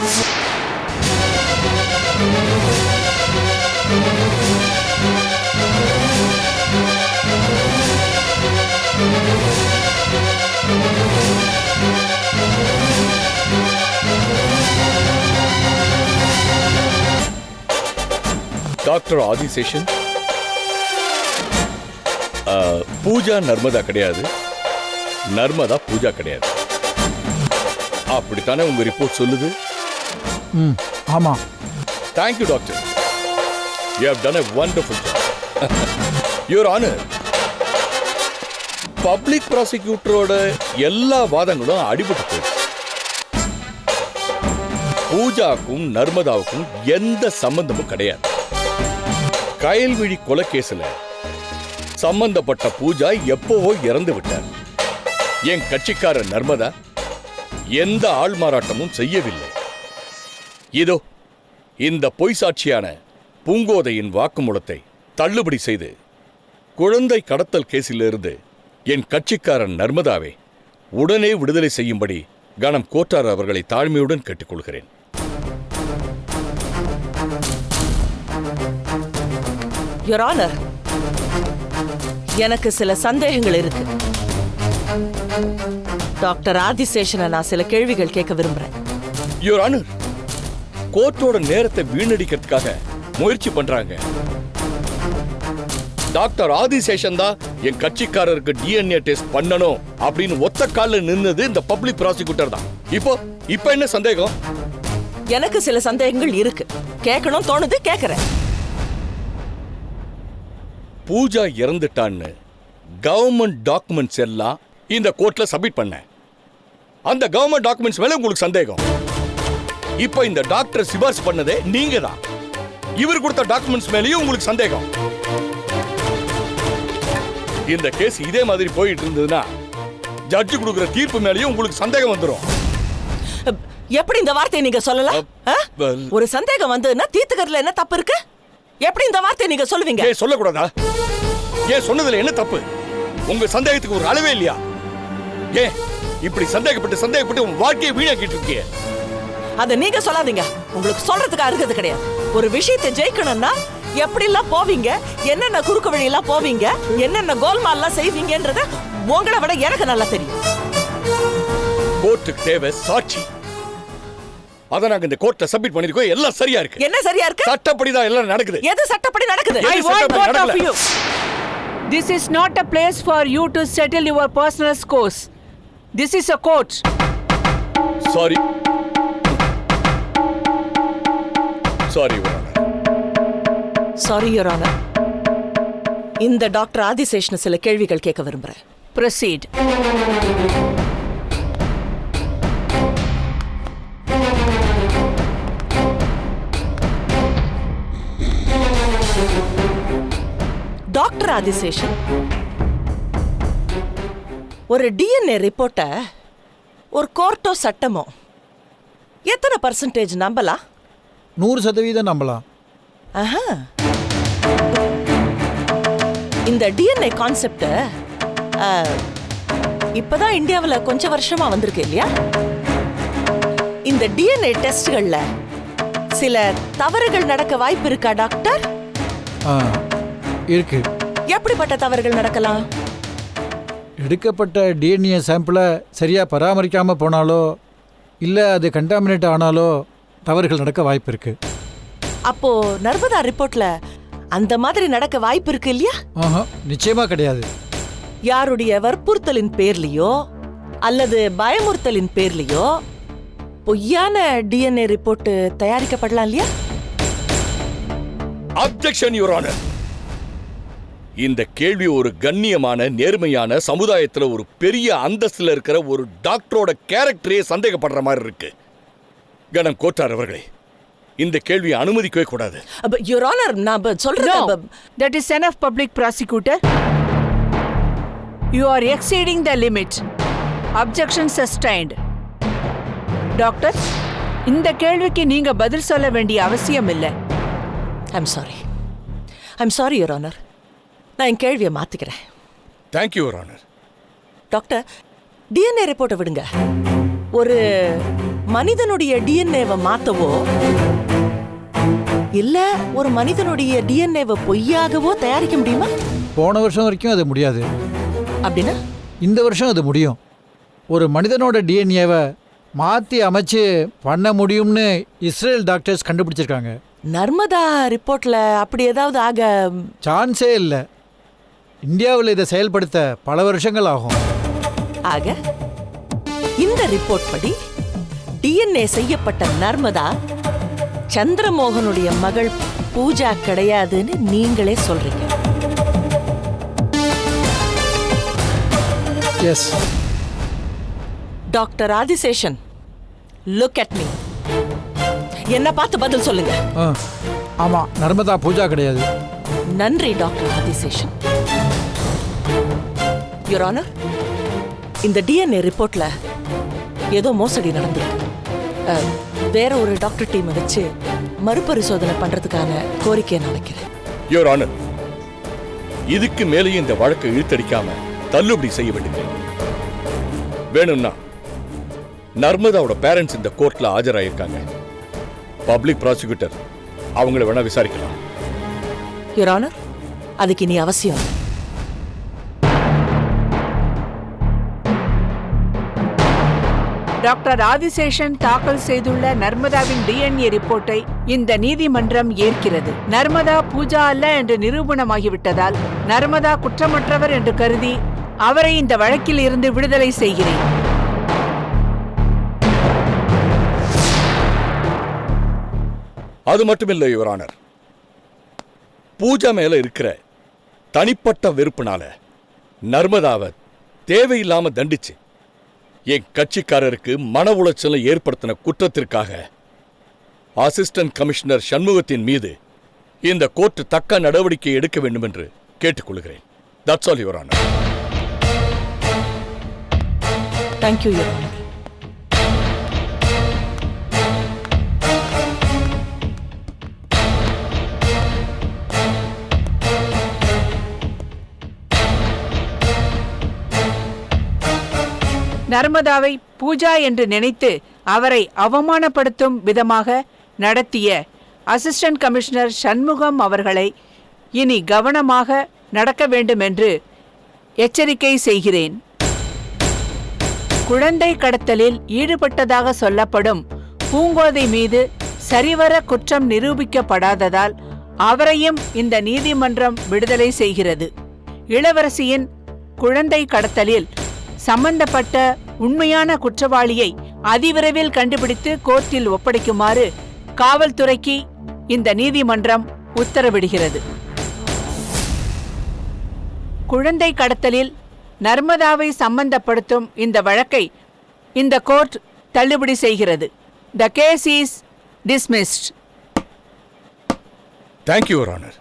டாக்டர் ஆதிசேஷன், பூஜா நர்மதா கிடையாது, நர்மதா பூஜா கிடையாது. அப்படித்தானே உங்க ரிப்போர்ட் சொல்லுது? ஆமா. Thank you doctor. You have done a wonderful job. Your honour, public ப்ராசிக்யூட்டரோட எல்லா வாதங்களும் அடிபட்டு போயிடுச்சு. பூஜாவுக்கும் நர்மதாவுக்கும் எந்த சம்பந்தமும் கிடையாது. கயல்விழி கொலை கேஸ்ல சம்பந்தப்பட்ட பூஜா எப்போவோ இறந்து விட்டார். என் கட்சிக்காரர் நர்மதா எந்த ஆள் மாறாட்டமும் செய்யவில்லை. இதோ இந்த பொய் சாட்சியான பூங்கோதையின் வாக்குமூலத்தை தள்ளுபடி செய்து குழந்தை கடத்தல் கேஸிலிருந்து என் கட்சிக்காரன் நர்மதாவை உடனே விடுதலை செய்யும்படி கணம் கோட்டார் அவர்களை தாழ்மையுடன் கேட்டுக்கொள்கிறேன். யுவர் ஆனர், எனக்கு சில சந்தேகங்கள் இருக்கு. டாக்டர் ஆதிசேஷனை நான் சில கேள்விகள் கேட்க விரும்புறேன். யுவர் ஆனர், கோர்ட்டோட நேரத்தை வீணடிக்கிறதுக்காக முயற்சி பண்றாங்க. டாக்டர் ஆதிசேஷன் தான் என் கட்சிக்காரருக்கு டிஎன்ஏ டெஸ்ட் பண்ணணும் அப்படின்னு ஒத்த கால்ல நின்னது இந்த பப்ளிக் ப்ராசிக்யூட்டர் தான். இப்போ என்ன சந்தேகம்? எனக்கு சில சந்தேகங்கள் இருக்கு, கேட்கணும் தோணுது, கேட்கறேன். பூஜா இறந்துட்டான்னு கவர்மெண்ட் டாக்குமெண்ட்ஸ் எல்லாம் இந்த கோர்ட்ல சப்மிட் பண்ண. அந்த கவர்மெண்ட் டாக்குமெண்ட்ஸ் மேல உங்களுக்கு சந்தேகம். இப்போ இந்த டாக்டர் சிபாரிசு பண்ணதே நீங்க தான். இவர் கொடுத்த டாக்குமெண்ட்ஸ் மேலேயும் உங்களுக்கு சந்தேகம். இந்த கேஸ் இதே மாதிரி போயிட்டு இருந்ததுன்னா ஜட்ஜ் கொடுக்கிற தீர்ப்பு மேலேயும் உங்களுக்கு சந்தேகம் வந்துடும். எப்படி இந்த வார்த்தையை நீங்க சொல்லலாம்? ஒரு சந்தேகம் வந்ததுன்னா தீர்த்துக்கிறதுல என்ன தப்பு இருக்கு? எப்படி இந்த வார்த்தையை நீங்க சொல்லுவீங்க? ஏன் சொல்லக்கூடாதா? ஏன் சொன்னதுல என்ன தப்பு? உங்க சந்தேகத்துக்கு ஒரு அளவே இல்லையா? ஏன் இப்படி சந்தேகப்பட்டு உங்க வாழ்க்கையை வீணாக்கிட்டு இருக்கீங்க? அத நீங்க சொல்லாதீங்க. உங்களுக்கு சொல்றதுக்கு அருகது கிடையாது. ஒரு விஷயத்தை ஜெயிக்கணும்னா எப்படி எல்லாம் போவீங்க, என்னென்ன குறுக்கு வழி எல்லாம் போவீங்க, என்னென்ன கோல்மால் எல்லாம் செய்வீங்கன்றத உங்களை விட எனக்கு நல்லா தெரியும். கோர்ட்டுக்கு தேவை சாட்சி. அத நாங்க இந்த கோர்ட்ல சப்மிட் பண்ணிருக்கோம். எல்லாம் சரியா இருக்கு. என்ன சரியா இருக்கு? சட்டப்படி தான் எல்லாம் நடக்குது. எது சட்டப்படி நடக்குது? I want both of you. This is not a place for you to settle your personal scores. This is a court. Sorry. Sorry, Your Honor. Sorry, Your Honor. இந்த டாக்டர் ஆதிசேஷன் சில கேள்விகள் கேட்க விரும்புறேன். Proceed. டாக்டர் ஆதிசேஷன், ஒரு DNA ரிப்போர்ட்டை ஒரு கோர்ட்டோ சட்டமோ எத்தனை percentage நம்பலாம்? 100% நம்பலாம். ஆஹா. இந்த டிஎன்ஏ கான்செப்ட் இப்பதான் இந்தியாவில் கொஞ்சம் வருஷமா வந்திருக்கு இல்லையா? இந்த டிஎன்ஏ டெஸ்ட்கள்ல சில தவறுகள் நடக்க வாய்ப்பு இருக்கா டாக்டர்? இருக்கு. எப்படிப்பட்ட தவறுகள் நடக்கலாம்? எடுக்கப்பட்ட டிஎன்ஏ சாம்பிளை சரியாக பராமரிக்காமல் போனாலோ இல்லை அது கண்டாமினேட் ஆனாலோ தவறுகள் நடக்க வாய்ப்பு இருக்கு. அப்போ நர்மதா ரிப்போர்ட்ல அந்த மாதிரி நடக்க வாய்ப்பு இருக்கு இல்லையா? நிச்சயமா கிடையாது. யாருடைய வற்புறுத்தலின் பேர்லயோ அல்லது பயமுறுத்தலின் பேர்லயோ பொய்யான டிஎன்ஏ ரிப்போர்ட் தயாரிக்கப்படலாம் இல்லையா? Objection your honour. இந்த கேள்வி ஒரு கண்ணியமான நேர்மையான சமுதாயத்துல ஒரு பெரிய அந்தஸ்துல இருக்கிற ஒரு டாக்டரோட கேரக்டரே சந்தேகப்படுற மாதிரி இருக்கு. கணம் கோட்டார் அவர்களே, இந்த கேள்வியை அனுமதிக்கவே கூடாது. யுவர் ஆனர், நான் சொல்றேன். That is enough, public prosecutor. You are exceeding the limit. Objection sustained. Doctor, இந்த கேள்விக்கு நீங்க பதில் சொல்ல வேண்டிய அவசியம் இல்லை. I'm sorry your honour. நான் என் கேள்வியை மாத்திக்கிறேன். Thank you your honour. Doctor, DNA ரிப்போர்ட்டை விடுங்க. ஒரு மனிதனுடைய டிஎன்ஏவை மாத்தவோ இல்ல ஒரு மனிதனுடைய டிஎன்ஏவை பொய்யாகவோ தயாரிக்க முடியுமா? போன வருஷம் வரைக்கும் அது முடியாது. அப்படின்னா இந்த வருஷம் அது முடியும். ஒரு மனிதனோட டிஎன்ஏவை மாற்றி அமைச்சு பண்ண முடியும்னு இஸ்ரேல் டாக்டர்ஸ் கண்டுபிடிச்சிருக்காங்க. நர்மதா ரிப்போர்ட்ல அப்படி ஏதாவது ஆக சான்ஸே இல்லை. இந்தியாவில் இதை செயல்படுத்த பல வருஷங்கள் ஆகும். ஆக இந்த ரிப்போர்ட் படி டிஎன்ஏ செய்யப்பட்ட நர்மதா சந்திரமோகனுடைய மகள் பூஜா கிடையாதுன்னு நீங்களே சொல்றீங்க. Yes. Doctor Adiseshan, look at me. என்ன பார்த்து பதில் சொல்லுங்க. ஆமா, நர்மதா பூஜா கிடையாது. நன்றி டாக்டர் ஆதிசேஷன். யுவர் ஆனர், இந்த டிஎன்ஏ ரிப்போர்ட்ல ஏதோ மோசடி நடந்திருக்கு. வேற ஒரு டாக்டர் டீமை வச்சு மறுபரிசோதனை பண்றதுக்கான கோரிக்கையை நான் வைக்கிறேன். யுவர் ஆனர், இதுக்கு மேலேயும் இந்த வழக்கை இழுத்தடிக்காம தள்ளுபடி செய்ய வேண்டியது. வேணும்னா நர்மதாவோட பேரண்ட்ஸ் இந்த கோர்ட்ல ஆஜராயிருக்காங்க. பப்ளிக் ப்ராசிக்யூட்டர் அவங்கள வேணா விசாரிக்கலாம். யுவர் ஆனர், அதுக்கு இனி அவசியம். டாக்டர் ஆதிசேஷன் தாக்கல் செய்துள்ள நர்மதாவின் டிஎன்ஏ ரிப்போர்ட்டை இந்த நீதிமன்றம் ஏற்கிறது. நர்மதா பூஜா அல்ல என்று நிரூபணமாகிவிட்டதால் நர்மதா குற்றமற்றவர் என்று கருதி அவரை இந்த வழக்கில் இருந்து விடுதலை செய்கிறேன். அது மட்டுமில்லை யுவர் ஆனர், பூஜா மேல இருக்கிற தனிப்பட்ட வெறுப்புனால நர்மதாவை தேவையில்லாம தண்டிச்சு என் கட்சிக்காரருக்கு மன உளைச்சலை ஏற்படுத்தின குற்றத்திற்காக அசிஸ்டன்ட் கமிஷனர் சண்முகத்தின் மீது இந்த கோர்ட் தக்க நடவடிக்கை எடுக்க வேண்டும் என்று கேட்டுக்கொள்கிறேன். That's all your honour. Thank you your honour. நர்மதாவை பூஜா என்று நினைத்து அவரை அவமானப்படுத்தும் விதமாக நடத்திய அசிஸ்டன்ட் கமிஷனர் சண்முகம் அவர்களை இனி கவனமாக நடக்க வேண்டும் என்று எச்சரிக்கை செய்கிறேன். குழந்தை கடத்தலில் ஈடுபட்டதாக சொல்லப்படும் பூங்கோதை மீது சரிவர குற்றம் நிரூபிக்கப்படாததால் அவரையும் இந்த நீதிமன்றம் விடுதலை செய்கிறது. இளவரசியின் குழந்தை கடத்தலில் சம்பந்தப்பட்ட உண்மையான குற்றவாளியை அதிவிரைவில் கண்டுபிடித்து கோர்ட்டில் ஒப்படைக்குமாறு காவல்துறைக்கு இந்த நீதிமன்றம் உத்தரவிடுகிறது. குழந்தை கடத்தலில் நர்மதாவை சம்பந்தப்படுத்தும் இந்த வழக்கை இந்த கோர்ட் தள்ளுபடி செய்கிறது. The case is dismissed. Thank you, Your Honor.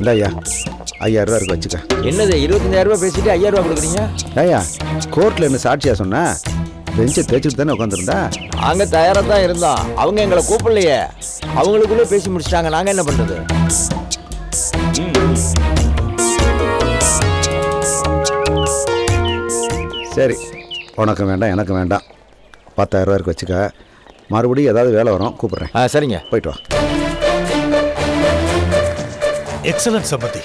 இந்த ஐயா 5000 ரூபா இருக்கு வச்சுக்க. என்னது 25000 ரூபாய் பேசிட்டு 5000 ரூபாய் கொடுக்குறீங்க? ஐயா கோர்ட்டில் என்ன சாட்சியா சொன்னா? பெஞ்சை தேய்ச்சிட்டு தானே உட்காந்துருந்தா. அங்கே தயாராக தான் இருந்தோம். அவங்க எங்களை கூப்பிடலையே. அவங்களுக்குள்ளே பேசி முடிச்சிட்டாங்க. நாங்கள் என்ன பண்ணுறது? சரி, உனக்கு வேண்டாம் எனக்கு வேண்டாம். 10000 ரூபா இருக்கு வச்சுக்க. மறுபடியும் ஏதாவது வேலை வரும் கூப்பிட்றேன். சரிங்க, போயிட்டு வா. எக்ஸலன்ட் சம்பந்தி.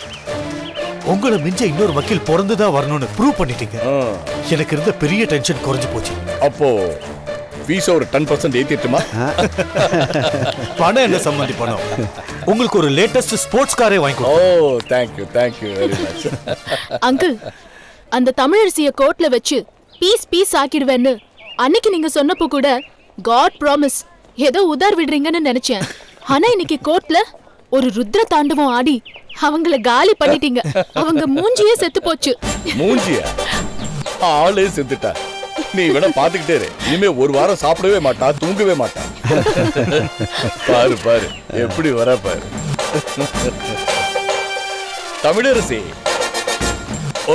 உங்களை மிஞ்ச இன்னொரு வக்கீல் பிறந்துதான் வரணும்னு ப்ரூவ் பண்ணிட்டீங்க. எனக்கு இருந்த பெரிய டென்ஷன் குறைஞ்சு போச்சு. அப்போ ஃபீஸ் ஒரு 10% ஏத்திட்டுமா? பணம் என்ன சம்பந்தி பணம்? உங்களுக்கு ஒரு லேட்டஸ்ட் ஸ்போர்ட்ஸ் காரே வாங்கி ஓ தேங்க்யூ வெரி மச். அங்கிள், அந்த தமிழரசிய கோர்ட்ல வச்சு பீஸ் ஆக்கிடுவேன்னு அன்னைக்கு நீங்க சொன்னப்போ கூட காட் ப்ராமிஸ் ஏதோ உதார் விடுறீங்கன்னு நினைச்சேன். ஆனா இன்னைக்கு கோர்ட்ல ஒரு ருத்ர தாண்டவம் ஆடி அவங்கள காலி பண்ணிட்டீங்க. அவங்க மூஞ்சியே செத்து போச்சு. மூஞ்சியா? ஆளே செத்துட்டா. நீ வேணா பாத்துக்கிட்டே இரு. இனிமே ஒரு வாரம் சாப்பிடவே மாட்டா, தூங்கவே மாட்டா. பாரு எப்படி வர பாரு. தமிழரசி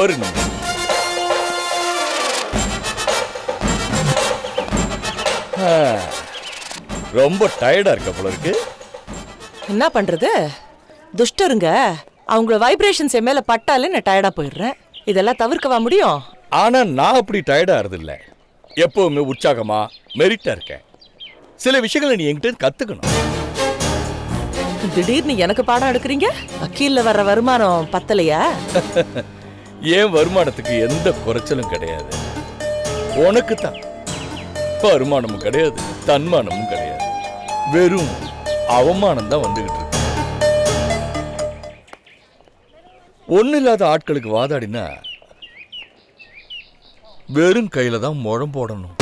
ஒரு நிமிஷம். ரொம்ப டயர்டா இருக்க போல இருக்கு. என்ன பண்றது? துஷ்டருங்க அவங்கள வைப்ரேஷன்ஸ் மேல பட்டாலே நான் டயர்டா போயிடுறேன். இதெல்லாம் தவிர்க்கவா முடியும்? ஆனா நான் அப்படி டயர்டா ஆறதில்ல. எப்பவுமே உற்சாகமா மெரிட்டா இருக்கேன். சில விஷயங்களை நீ என்கிட்ட கத்துக்கணும். திடீர்னு எனக்கு பாடம் எடுக்கிறீங்க? வக்கீல்ல வர்ற வருமானம் பத்தலையா? ஏன் வருமானத்துக்கு எந்த குறைச்சலும் கிடையாது. உனக்கு தான் வருமானமும் கிடையாது, தன்மானமும் கிடையாது. வெறும் அவமானம் தான் வந்துகிட்டு இருக்கு. ஒண்ணு இல்லாத ஆட்களுக்கு வாதாடினா வெறும் கையில தான் முழம் போடணும்.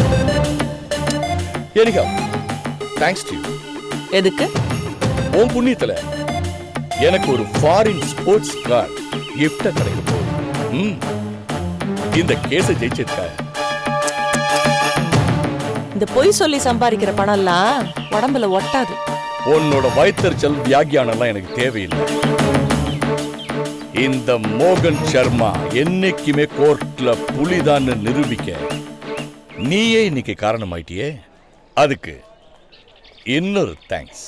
எனக்கா தேங்க்ஸ் டு யூ. எதுக்கு? உன் புண்ணியத்துல எனக்கு ஒரு ஃபாரின் ஸ்போர்ட்ஸ் கார் கிஃப்டா கிடைக்க போகுது. இந்த கேஸை ஜெயிச்சிருக்கா. இந்த பொய் சொல்லி சம்பாதிக்கிற பணம் எல்லாம் உடம்புல ஒட்டாது. உன்னோட வயிற்றுச்சல் வியாகியானெல்லாம் எனக்கு தேவையில்லை. இந்த மோகன் சர்மா என்னைக்குமே கோர்ட்ல புலிதான்னு நிரூபிக்க நீயே இன்னைக்கு காரணமாயிட்டியே. அதுக்கு இன்னொரு தேங்க்ஸ்.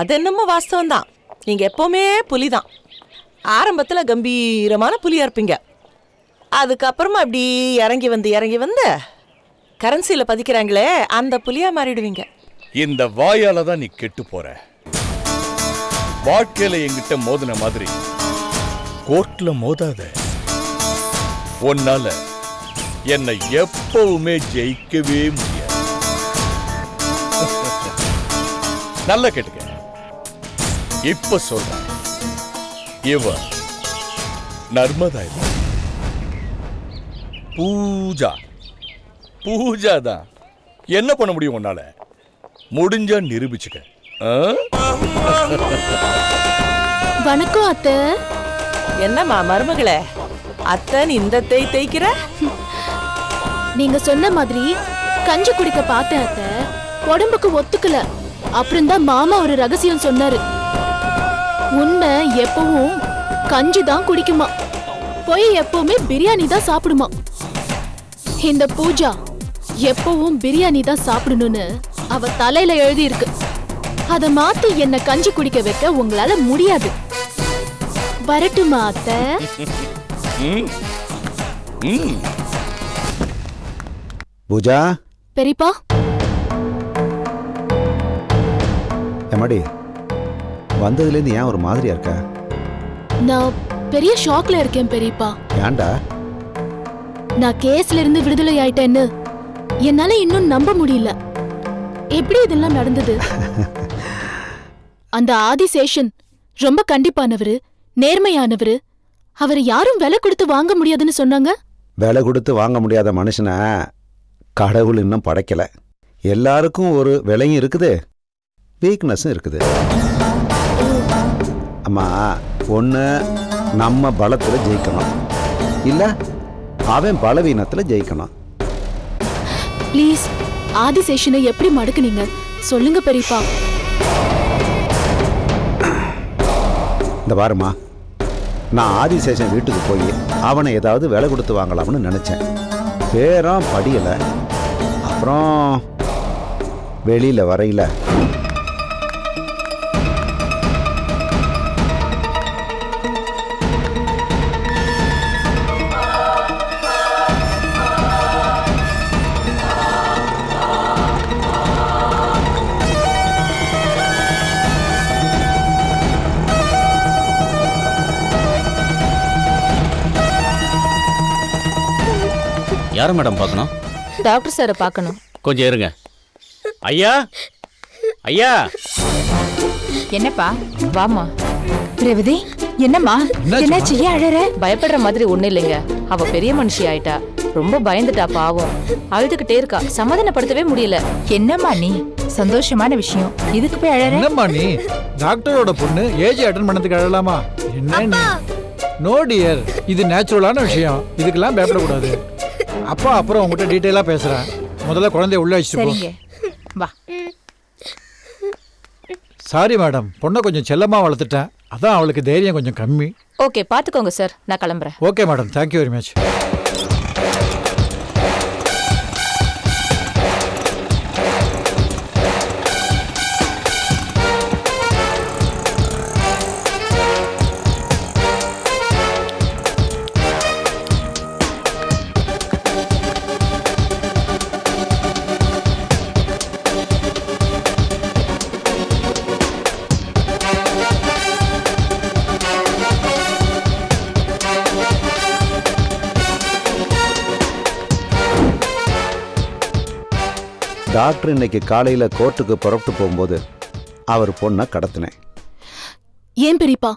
அது என்னமோ வாஸ்தவம் தான். நீங்க எப்பவுமே புலிதான். ஆரம்பத்துல கம்பீரமான புலியா இருப்பீங்க. அதுக்கப்புறமா அப்படி இறங்கி வந்து கரன்சியில பதிக்கிறாங்களே அந்த புலியா மாறிடுவீங்க. இந்த வாயால தான் நீ கெட்டு போற. வாழ்க்கையில என்கிட்ட மோதின மாதிரி கோர்ட்ல மோதாத. உன்னால என்னை எப்பவுமே ஜெயிக்கவே முடியாது. நல்லா கேட்டுக்க. இப்ப சொல்றேன், இவ நர்மதா இல்ல, பூஜா தான். என்ன பண்ண முடியும் உன்னால? முடிஞ்சா நிரூபிச்சுக்க. வணக்கம் அத்தை. என்னம்மா மருமகளே, அத்தன் இந்த தேய்க்கிற? நீங்க சொன்ன மாதிரி கஞ்சி குடிக்க பார்த்தேன் அத்தை. உடம்புக்கு ஒத்துக்கல. அப்புறம் தான் மாமா ஒரு ரகசியம் சொன்னாரு. உண்மை எப்பவும் கஞ்சி தான் குடிக்குமா, போய் எப்பவுமே பிரியாணி தான் சாப்பிடுமா. இந்த பூஜா எப்பவும் பிரியாணி தான் சாப்பிடணும்னு அவ தலையில எழுதி இருக்கு. அத மாத்தி என்ன கஞ்சி குடிக்க வைக்க உங்களால முடியாது. வரட்டுமா அத்தை? பூஜா. பெரியப்பா. எம்மாடி வந்ததுலேருந்து ஏன் ஒரு மாதிரியா இருக்க? நான் பெரிய ஷாக்ல இருக்கேன் பெரியப்பா. ஏன்டா? நான் கேஸ்ல இருந்து விடுதலை ஆயிட்டேன்னு என்னால இன்னும் நம்ப முடியல. எப்படி இதெல்லாம் நடந்தது? அந்த ஆதிசேஷன் ரொம்ப கண்டிப்பானவரு, நேர்மையானவரு. அவரை யாரும் விலை கொடுத்து வாங்க முடியாதுன்னு சொன்னாங்க. விலை கொடுத்து வாங்க முடியாத மனுஷனை கடவுள் இன்னும் படைக்கல. எல்லாருக்கும் ஒரு விலையும் இருக்குது, வீக்னஸும் இருக்குது. அம்மா, ஒன்று நம்ம பலத்தில் ஜெயிக்கணும், இல்லை அவன் பலவீனத்தில் ஜெயிக்கணும். ப்ளீஸ், ஆதிசேஷனை எப்படி மடக்குனீங்க சொல்லுங்க பெரியப்பா. இந்த பாருமா, நான் ஆதிசேஷன் வீட்டுக்கு போய் அவனை ஏதாவது வேலை கொடுத்து வாங்கலாம்னு நினச்சேன். பேரம் படியலை. அப்புறம் வெளியில் வரையில யாரை மேடம் பார்க்கணும்? டாக்டர் சாரை பார்க்கணும். கொஞ்சம் இருங்க. ஐயா, ஐயா. என்னப்பா? வாமா. ரேவதி, என்னம்மா? என்னாச்சு? ஏன் அழற? பயப்படுற மாதிரி ஒண்ணு இல்லைங்க. அவ பெரிய மனுஷி ஆயிட்டா, ரொம்ப பயந்துட்டா பாவம். அழுதுகிட்டே இருக்கா, சமாதானப்படுத்தவே முடியல. என்னம்மா நீ? சந்தோஷமான விஷயம், இதுக்கு போய் அழற? என்னம்மா நீ? டாக்டரோட பொண்ணு ஏஜ் அட்டன் பண்ணதுக்கு அழலாமா? என்ன நீ? நோ டியர், இது நேச்சுரலான விஷயம், இதுக்கெல்லாம் பயப்படக்கூடாது. அப்பா அப்புறம் உங்ககிட்ட டீட்டெயிலாக பேசுகிறேன். முதல்ல குழந்தைய உள்ள வச்சுட்டு போ. வா. சாரி மேடம், பொண்ணை கொஞ்சம் செல்லமாக வளர்த்துட்டேன், அதான் அவளுக்கு தைரியம் கொஞ்சம் கம்மி. ஓகே, பார்த்துக்கோங்க சார், நான் கிளம்புறேன். Okay madam, thank you very much. Doctor இன்னைக்கு காலையில் கோர்ட்டுக்கு புறப்பட்டு போகும்போது அவர் பொண்ணை கடத்தினேன். ஏன் பெரியப்பா,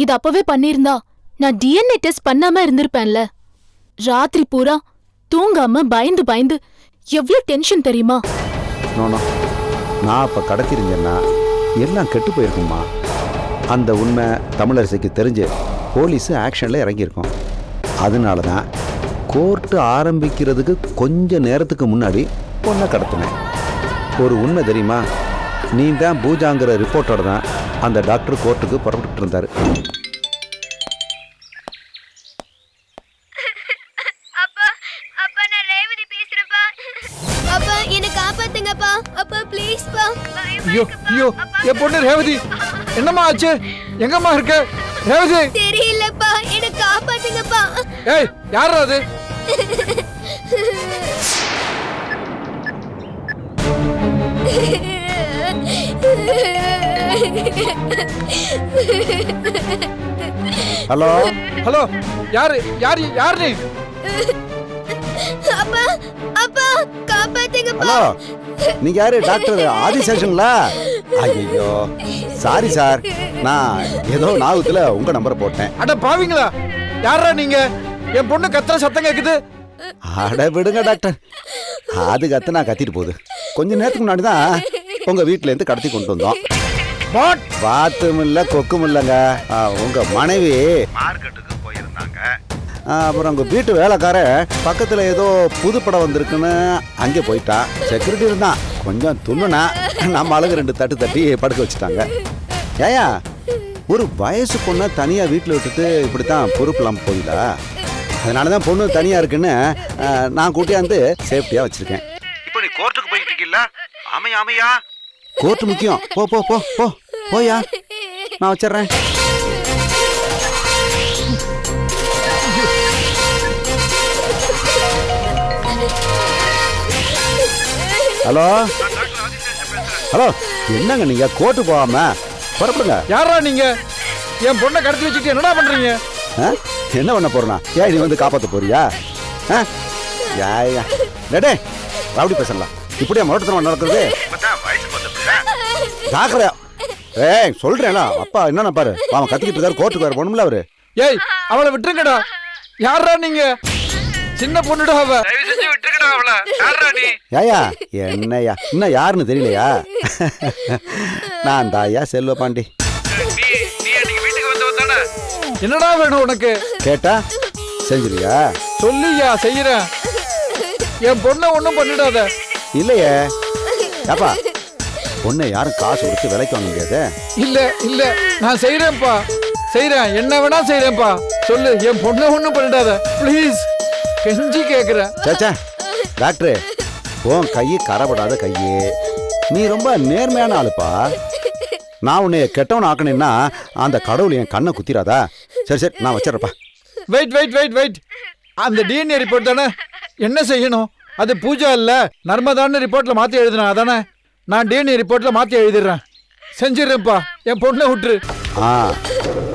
இது அப்பவே பண்ணிருந்தா நான் டிஎன்ஏ டெஸ்ட் பண்ணாம இருந்திருப்பேன்ல. ராத்திரி பூரா தூங்காம பயந்து பயந்து எவ்வளவு டென்ஷன் தெரியுமா? நோனோ, நான் அப்போ கடத்திருந்தேன்னா எல்லாம் கெட்டு போயிருக்குமா. அந்த உண்மை தமிழரசிக்கு தெரிஞ்சு போலீஸு ஆக்ஷனில் இறங்கியிருக்கோம். அதனால தான் கோர்ட்டு ஆரம்பிக்கிறதுக்கு கொஞ்ச நேரத்துக்கு முன்னாடி பொண்ணை கடத்தினேன். ஒரு உண்மை தெரியுமா? நீ தான் பூஜாங்கிற ரிப்போர்ட்டோட தான் அந்த டாக்டர் கோர்ட்டுக்கு புறப்பட்டு இருந்தார். அப்பா, அப்பா நான் ரேவதி பேசுறேன்ப்பா. அப்பா என்ன காப்பாத்துங்கப்பா. அப்பா ப்ளீஸ் பா. ஐயோ ஐயோ, என் பொண்ணு ரேவதி, என்னம்மா ஆச்சு? எங்கம்மா இருக்க ரேவதி? தெரியலப்பா, என்ன காப்பாத்துங்கப்பா. ஏய், யாரா அது? ஹலோ ஹலோ, யாரு யார் யார் நீ? அப்பா, அப்பா காப்பாத்துங்கப்பா. ஹலோ, நீங்க யாரு? டாக்டர் ஆதிசேஷங்களா? ஐயோ சாரி சார், நான் ஏதோ நாகத்துல உங்க நம்பரை போட்டேன். அட பாவிங்களா, யாரா நீங்க? என் பொண்ணு கத்துற சத்தம் கேக்குது. அட விடுங்க டாக்டர், அது கத்துனா கத்திட்டு போகுது. கொஞ்ச நேரத்துக்கு முன்னாடி தான் உங்க வீட்டுல இருந்து கடத்தி கொண்டு வந்தோம். பாத்தும் இல்ல கொக்கும் இல்லைங்க. உங்க மனைவி மார்க்கெட்டுக்கு போயிருந்தாங்க. அப்புறம் உங்க வீட்டு வேலைக்காரன் பக்கத்துல ஏதோ புது படம் வந்திருக்குன்னு அங்கே போயிட்டான். செக்யூரிட்டி இருந்தான், கொஞ்சம் துண்ணுனா நம்ம அழகு 2 தட்டு தட்டி படுக்க வச்சுட்டாங்க. ஏயா, ஒரு வயசு பொண்ணை தனியா வீட்டில் விட்டுட்டு இப்படித்தான் பொறுப்பு இல்லாமல் போயிடா. அதனால தான் பொண்ணு தனியா இருக்குன்னு நான் கூட்டியாந்து சேஃப்டியா வச்சிருக்கேன். இப்போ நீ கோர்ட்டுக்கு போயிட்டு இருக்கீல்ல? ஆமையா, கோர்ட்டு முக்கியம். போ போ போ போ போயா, நான் வச்சிடுறேன். ஹலோ ஹலோ, என்னங்க நீங்க கோர்ட்டு போகாம புறப்படுங்க. யாரா நீங்க? என் பொண்ணை கடத்தி வச்சுட்டு என்னடா பண்றீங்க? என்ன பண்ண போறனா? ஏன் நீ வந்து காப்பாற்ற போறியா? டே, அப்படி பேசலாம். இப்படியா மறுபடியும் நடக்கிறது? ஜாக்கிரதையா. ஏய் சொல்றேனா, அப்பா என்னன்னா பாரு, அவன் கத்திக்கிட்டு இருக்காரு, கோர்ட்டுக்கு வேற போகணும்ல அவரு. ஏய், அவளை விட்டுருங்கடா. யாரா நீங்க? சின்ன பொண்ணுடா அவ. விட்டுருங்கடா அவளை. யாரா நீ? ஏயா என்னையா, இன்னும் யாருன்னு தெரியலையா? நான் தாயா செல்வ பாண்டி. என்னடா வேணும் உனக்கு? கேட்டா செஞ்சிருயா? சொல்லியா, செய்யறேன். என் பொண்ணை ஒன்றும் பண்ணிடாத. இல்லையே ஏப்பா, பொண்ணை யாரும் காசு கொடுத்து விலைக்கு வாங்க முடியாது. இல்ல இல்ல, நான் செய்யறேன்ப்பா. செய்றேன், என்ன வேணா செய்றேன்ப்பா. சொல்லு, என் பொண்ணை ஒண்ணும் பண்ணிடாத ப்ளீஸ், கெஞ்சி கேக்குறேன். சேச்சா டாக்டரு, உன் கையை கரப்படாத கையே. நீ ரொம்ப நேர்மையான ஆளுப்பா. நான் உன்னை கெட்டவன் ஆக்கணும்னா அந்த கடவுள் என் கண்ணை குத்திராதா? சரி சரி, நான் வச்சிடறப்பா. வெயிட் வெயிட் வெயிட் வெயிட், அந்த டிஎன்ஏ ரிப்போர்ட் தானே என்ன செய்யணும்? அது பூஜா இல்ல நர்மதான்னு ரிப்போர்ட்ல மாத்தி எழுதுனா அதானே? நான் டிஎன்ஏ ரிப்போர்ட்ல மாத்தி எழுதிடுறேன். செஞ்சிடுறேன்ப்பா, என் பொண்ணை விட்டுரு.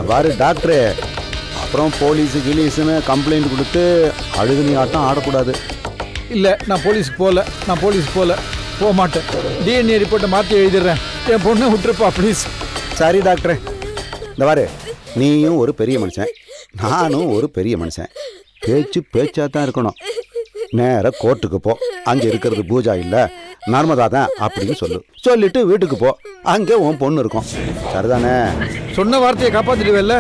பாரு டாக்டரு, அப்புறம் போலீஸு கிலீஸுன்னு கம்ப்ளைண்ட் கொடுத்து அழுகுனி ஆட்டம் ஆடக்கூடாது. இல்லை, நான் போலீஸுக்கு போகல, போக மாட்டேன். டிஎன்ஏ ரிப்போர்ட்டை மாற்றி எழுதிடுறேன். என் பொண்ணை விட்டுருப்பா ப்ளீஸ். சரி டாக்டரு, இந்த பாரு, நீயும் ஒரு பெரிய மனுஷன், நானும் ஒரு பெரிய மனுஷன். பேச்சா தான் இருக்கணும். நேராக கோர்ட்டுக்கு போ, அங்கே இருக்கிறது பூஜா இல்லை நர்மதா தான் அப்படின்னு சொல்லிட்டு வீட்டுக்கு போ, அங்கே உன் பொண்ணு இருக்கும். சரிதானே? சொன்ன வார்த்தையை காப்பாற்றிடுவேல்ல?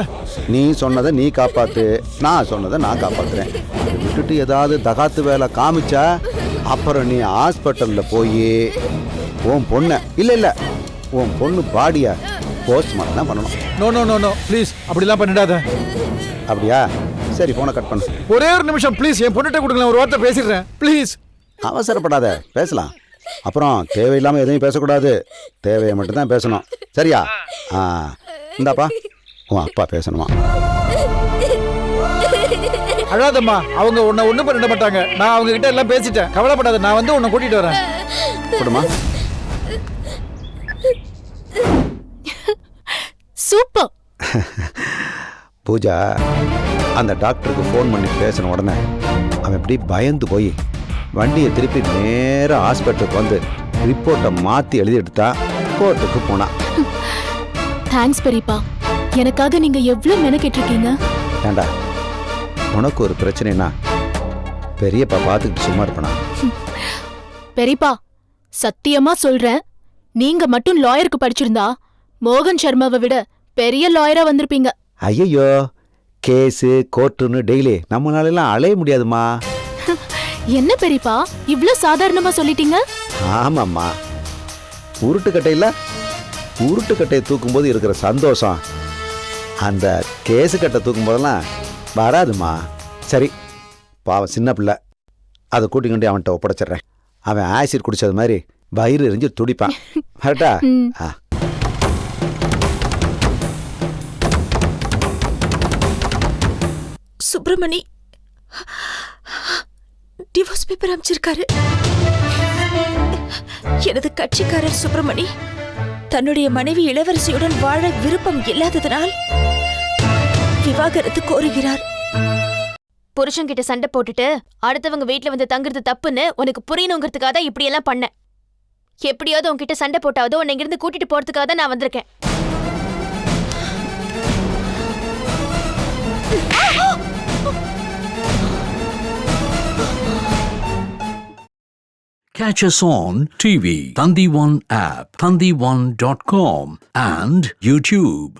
நீ சொன்னதை நீ காப்பாத்து, நான் சொன்னதை நான் காப்பாத்துறேன். விட்டுட்டு ஏதாவது தகாத்து வேலை காமிச்சா அப்புறம் நீ ஹாஸ்பிட்டலில் போய் உன் பொண்ணை இல்லை உன் பொண்ணு பாடியை போஸ்ட்மார்ட்டம் தான் பண்ணணும். No no no no please, அப்படிலாம் பண்ணிடாத. அப்படியா? சரி, ஃபோனை கட் பண்ணு. ஒரே ஒரு நிமிஷம் ப்ளீஸ், என் பொண்ணுகிட்ட கொடுக்கலாம், ஒரு வார்த்தை பேசிடுறேன் ப்ளீஸ். அவசரப்படாத, பேசலாம். அப்புறம் தேவையில்லாமல் எதையும் பேசக்கூடாது, தேவையை மட்டும்தான் பேசணும். சரியா? இந்தாப்பா, உன் அப்பா பேசணுமா? அழாதம்மா, அவங்க உன்னை ஒன்றும் பண்ணிட மாட்டாங்க. நான் அவங்க கிட்ட எல்லாம் பேசிட்டேன், கவலைப்படாத. நான் வந்து உன்னை கூட்டிட்டு வரேன். கொடுமா. சூப்பர். பூஜா அந்த டாக்டருக்கு ஃபோன் பண்ணி பேசின உடனே அவன் எப்படி பயந்து போய் வண்டியை திருப்பி நேராக ஹாஸ்பிட்டலுக்கு வந்து ரிப்போர்ட்டை மாற்றி எழுதி எடுத்தா கோர்ட்டுக்கு போனான். தேங்க்ஸ் பெரியப்பா, எனக்காக நீங்க எவ்வளவு மெனக்கெட்டிருக்கீங்க. ஏண்டா, உனக்கு ஒரு பிரச்சனைனா பெரியப்பா பார்த்துக்கிட்டு சும்மா இருப்பனா? பெரியப்பா, சத்தியமா சொல்றேன், நீங்க மட்டும் லாயருக்கு படிச்சிருந்தா மோகன் சர்மாவை விட பெரிய லாயரா வந்திருப்பீங்க. ஐயோ, கேஸு கோர்ட்டுன்னு டெய்லி நம்மளால அலைய முடியாதுமா. என்ன பெரியப்பா இவ்ளோ சாதாரணமா சொல்லிட்டீங்க? ஆமாம்மா, உருட்டுக்கட்டையை தூக்கும்போது இருக்கிற சந்தோஷம் அந்த கேஸு கட்டை தூக்கும் போதெல்லாம் வராதுமா. சரி, பாவம் சின்ன பிள்ளை, அதை கூட்டிக்கிட்டு அவன்கிட்ட ஒப்படைச்சிட்றேன். அவன் ஆசிட் குடிச்சது மாதிரி வயிறு எரிஞ்சு துடிப்பான். கரெக்டா? சுப்பிரமணி டிவோர்ஸ் பேப்பர் அமைச்சிருக்காரு. எனது கட்சிக்காரர் சுப்பிரமணி தன்னுடைய மனைவி இளவரசியுடன் வாழ விருப்பம் இல்லாததனால் விவாகரத்து கோருகிறார். புருஷன்கிட்ட சண்டை போட்டுட்டு அடுத்தவங்க வீட்டுல வந்து தங்குறது தப்புன்னு உனக்கு புரியணுங்கிறதுக்காக தான் இப்படி எல்லாம் பண்ண. எப்படியாவது உன்கிட்ட சண்டை போட்டாவது உன்னை இங்கிருந்து கூட்டிட்டு போறதுக்காக தான் நான் வந்திருக்கேன். Catch us on TV, Thandivan app, thandivan.com and YouTube.